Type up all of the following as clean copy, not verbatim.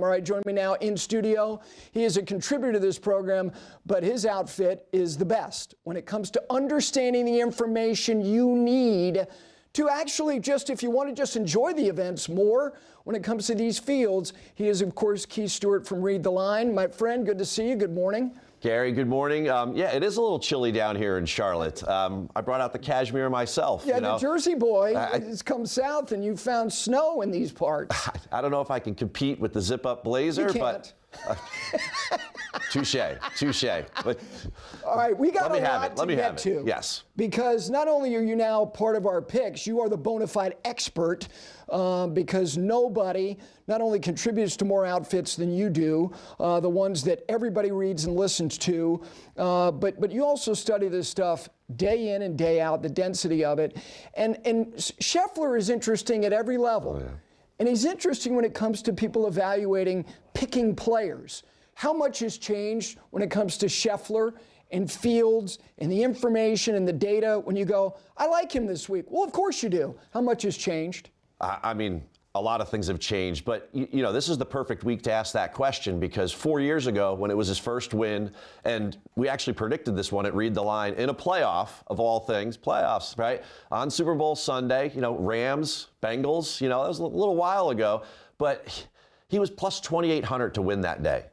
All right, join me now in studio. He is a contributor to this program, but his outfit is the best when it comes to understanding the information you need to actually just, if you want to just enjoy the events more when it comes to these fields. He is, of course, Keith Stewart from Read the Line. My friend, good to see you. Good morning. Gary, good morning. Yeah, it is a little chilly down here in Charlotte. I brought out the cashmere myself. Yeah, the Jersey boy has come south, and you found snow in these parts. I don't know if I can compete with the zip-up blazer, but touche. But all right, we got a lot to get to. Yes. Because not only are you now part of our picks, you are the bona fide expert, because nobody not only contributes to more outfits than you do, the ones that everybody reads and listens to, but you also study this stuff day in and day out, the density of it. And Scheffler is interesting at every level. Oh, yeah. And he's interesting when it comes to people evaluating picking players. How much has changed when it comes to Scheffler and Fields and the information and the data when you go, I like him this week? Well, of course you do. How much has changed? I mean, a lot of things have changed, but you know, this is the perfect week to ask that question, because 4 years ago when it was his first win, and we actually predicted this one at Read the Line in a playoff of all things, playoffs, right? On Super Bowl Sunday, you know, Rams, Bengals, you know, that was a little while ago, but he was plus 2,800 to win that day.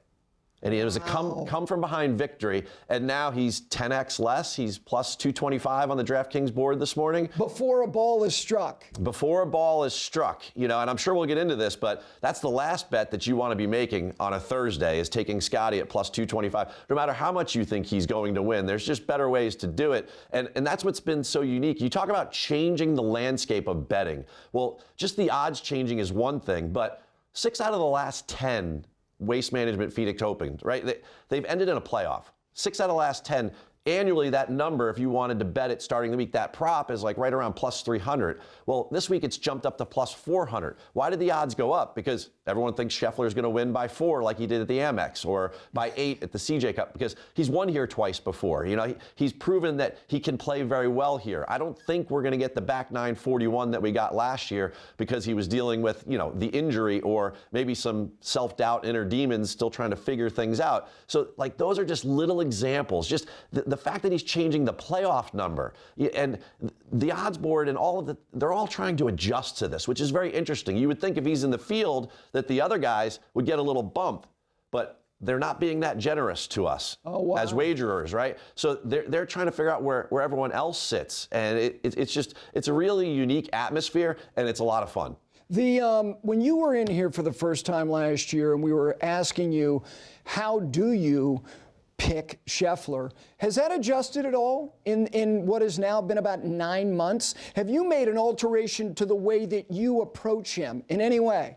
And it was a come from behind victory, and now he's 10x less. He's plus 225 on the DraftKings board this morning. Before a ball is struck. Before a ball is struck, you know, and I'm sure we'll get into this, but that's the last bet that you want to be making on a Thursday, is taking Scottie at plus 225. No matter how much you think he's going to win, there's just better ways to do it, and that's what's been so unique. You talk about changing the landscape of betting. Well, just the odds changing is one thing, but 6 out of the last 10 Waste Management Phoenix Open, right? They've ended in a playoff. 6 out of the last 10. Annually, that number, if you wanted to bet it starting the week, that prop is like right around plus 300. Well, this week it's jumped up to plus 400. Why did the odds go up? Because everyone thinks Scheffler is going to win by 4 like he did at the Amex, or by 8 at the CJ Cup, because he's won here twice before. You know, he's proven that he can play very well here. I don't think we're going to get the back 941 that we got last year, because he was dealing with, you know, the injury or maybe some self-doubt, inner demons, still trying to figure things out. So, like, those are just little examples. Just the fact that he's changing the playoff number, and the odds board and all of the, they're all trying to adjust to this, which is very interesting. You would think if he's in the field that the other guys would get a little bump, but they're not being that generous to us as wagerers, right? So they're trying to figure out where everyone else sits, and it's a really unique atmosphere, and it's a lot of fun. When you were in here for the first time last year and we were asking you, how do you pick Scheffler, has that adjusted at all in what has now been about 9 months? Have you made an alteration to the way that you approach him in any way?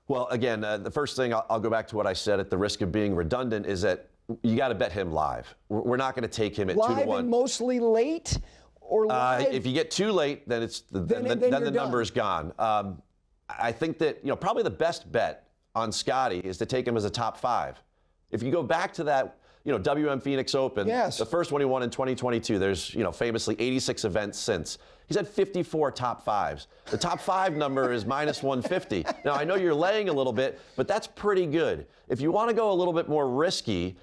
Well, again, the first thing, I'll go back to what I said at the risk of being redundant, is that you got to bet him live. We're not going to take him at 2 to 1. Live and mostly late? Or live? If you get too late, then the number is gone. I think that, you know, probably the best bet on Scottie is to take him as a top 5. If you go back to that, you know, WM Phoenix Open, yes, the first one he won in 2022, there's, you know, famously 86 events since. He's had 54 top 5s. The top 5 number is minus 150. Now, I know you're laying a little bit, but that's pretty good. If you want to go a little bit more risky,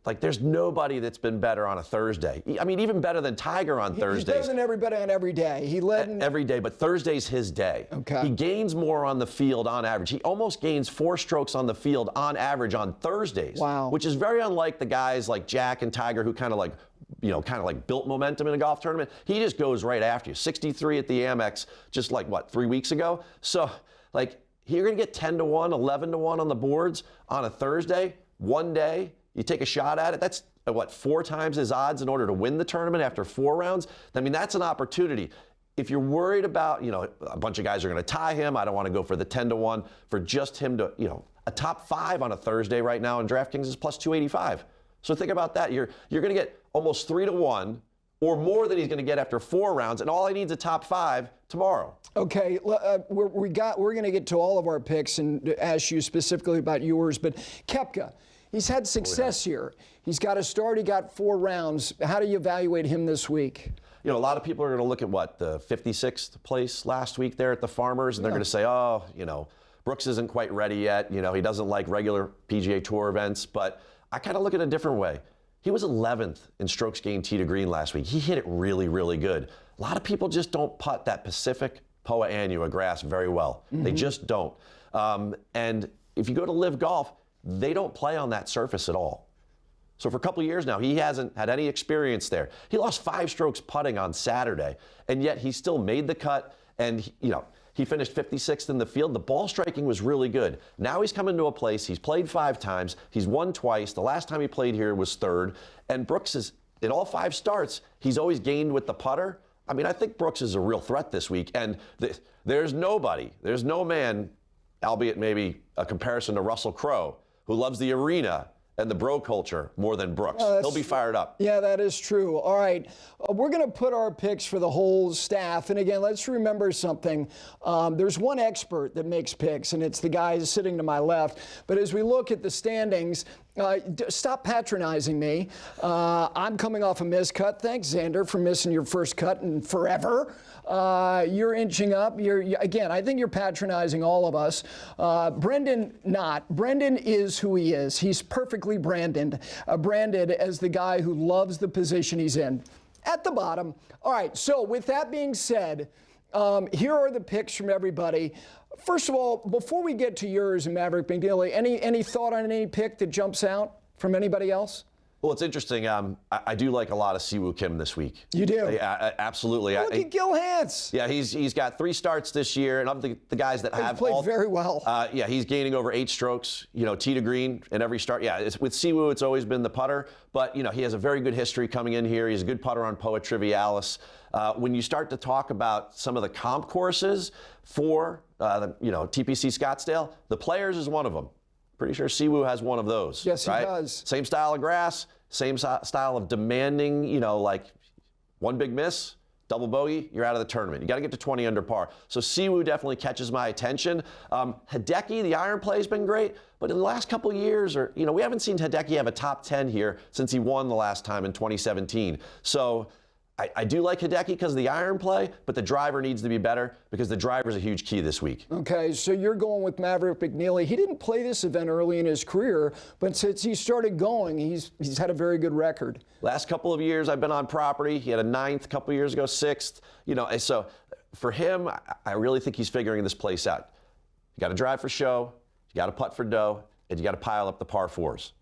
like there's nobody that's been better on a Thursday. I mean, even better than Tiger on Thursdays. He doesn't everybody on every day. He led every day, but Thursday's his day. Okay. He gains more on the field on average. He almost gains 4 strokes on the field on average on Thursdays. Wow. Which is very unlike the guys like Jack and Tiger, who kind of like built momentum in a golf tournament. He just goes right after you. 63 at the Amex just like, what, 3 weeks ago? So, like, you're going to get 10 to 1, 11 to 1 on the boards on a Thursday, one day. You take a shot at it. That's, what, 4 times his odds in order to win the tournament after 4 rounds? I mean, that's an opportunity. If you're worried about, you know, a bunch of guys are going to tie him, I don't want to go for the 10 to 1. For just him to, you know, a top 5 on a Thursday right now in DraftKings is plus 285. So think about that. You're going to get almost 3 to 1 or more than he's going to get after 4 rounds, and all he needs is a top 5 tomorrow. Okay, we're going to get to all of our picks and ask you specifically about yours, but Koepka, he's had success here. He's got a start. He got 4 rounds. How do you evaluate him this week? You know, a lot of people are going to look at, what, the 56th place last week there at the Farmers, and they're going to say, oh, you know, Brooks isn't quite ready yet. You know, he doesn't like regular PGA Tour events, but I kind of look at it a different way. He was 11th in strokes gained tee to green last week. He hit it really, really good. A lot of people just don't putt that Pacific Poa annua grass very well. They just don't. And if you go to Live Golf, they don't play on that surface at all. So for a couple of years now, he hasn't had any experience there. He lost 5 strokes putting on Saturday, and yet he still made the cut, and he finished 56th in the field. The ball striking was really good. Now he's coming to a place, he's played 5 times, he's won twice. The last time he played here was 3rd, and Brooks is, in all 5 starts, he's always gained with the putter. I mean, I think Brooks is a real threat this week, and there's no man, albeit maybe a comparison to Russell Crowe, who loves the arena and the bro culture more than Brooks. He'll be fired up. Yeah, that is true. All right, we're going to put our picks for the whole staff. And again, let's remember something. There's one expert that makes picks, and it's the guy sitting to my left. But as we look at the standings, stop patronizing me. I'm coming off a missed cut. Thanks, Xander, for missing your first cut in forever. You're inching up. Again, I think you're patronizing all of us. Brendan, not. Brendan is who he is. He's perfectly branded as the guy who loves the position he's in. At the bottom. All right, so with that being said, here are the picks from everybody. First of all, before we get to yours and Maverick McNeely, any thought on any pick that jumps out from anybody else? Well, it's interesting. I do like a lot of Siwoo Kim this week. You do? Yeah, absolutely. Look at Gil Hanse. Yeah, he's got 3 starts this year, and of the guys that have played very well. Yeah, he's gaining over 8 strokes, tee to green in every start. Yeah, with Siwoo, it's always been the putter, but he has a very good history coming in here. He's a good putter on Poa Trivialis. When you start to talk about some of the comp courses for TPC Scottsdale, the Players is one of them. Pretty sure Siwoo has one of those. Yes, right? He does. Same style of grass, same style of demanding, like one big miss, double bogey, you're out of the tournament. You got to get to 20 under par. So Siwoo definitely catches my attention. Hideki, the iron play has been great, but in the last couple of years, we haven't seen Hideki have a top 10 here since he won the last time in 2017. So I do like Hideki because of the iron play, but the driver needs to be better because the driver is a huge key this week. Okay, so you're going with Maverick McNeely. He didn't play this event early in his career, but since he started going, he's had a very good record. Last couple of years, I've been on property. He had a 9th a couple of years ago, 6th. So for him, I really think he's figuring this place out. You got to drive for show, you got to putt for dough, and you got to pile up the par 4s.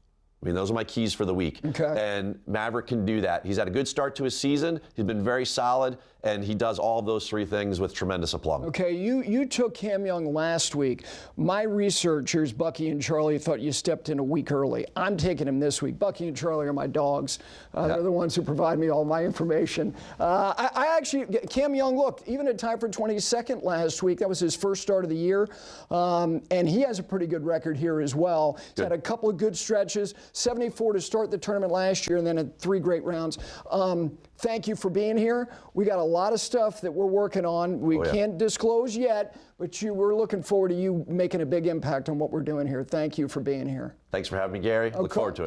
I mean, those are my keys for the week. Okay. And Maverick can do that. He's had a good start to his season. He's been very solid, and he does all of those 3 things with tremendous aplomb. Okay, you took Cam Young last week. My researchers, Bucky and Charlie, thought you stepped in a week early. I'm taking him this week. Bucky and Charlie are my dogs. They're the ones who provide me all my information. I actually, Cam Young looked, even at tied for 22nd last week. That was his first start of the year. And he has a pretty good record here as well. He's had a couple of good stretches. 74 to start the tournament last year, and then had 3 great rounds. Thank you for being here. We got a lot of stuff that we're working on. We can't disclose yet, but we're looking forward to you making a big impact on what we're doing here. Thank you for being here. Thanks for having me, Gary. Look forward to it.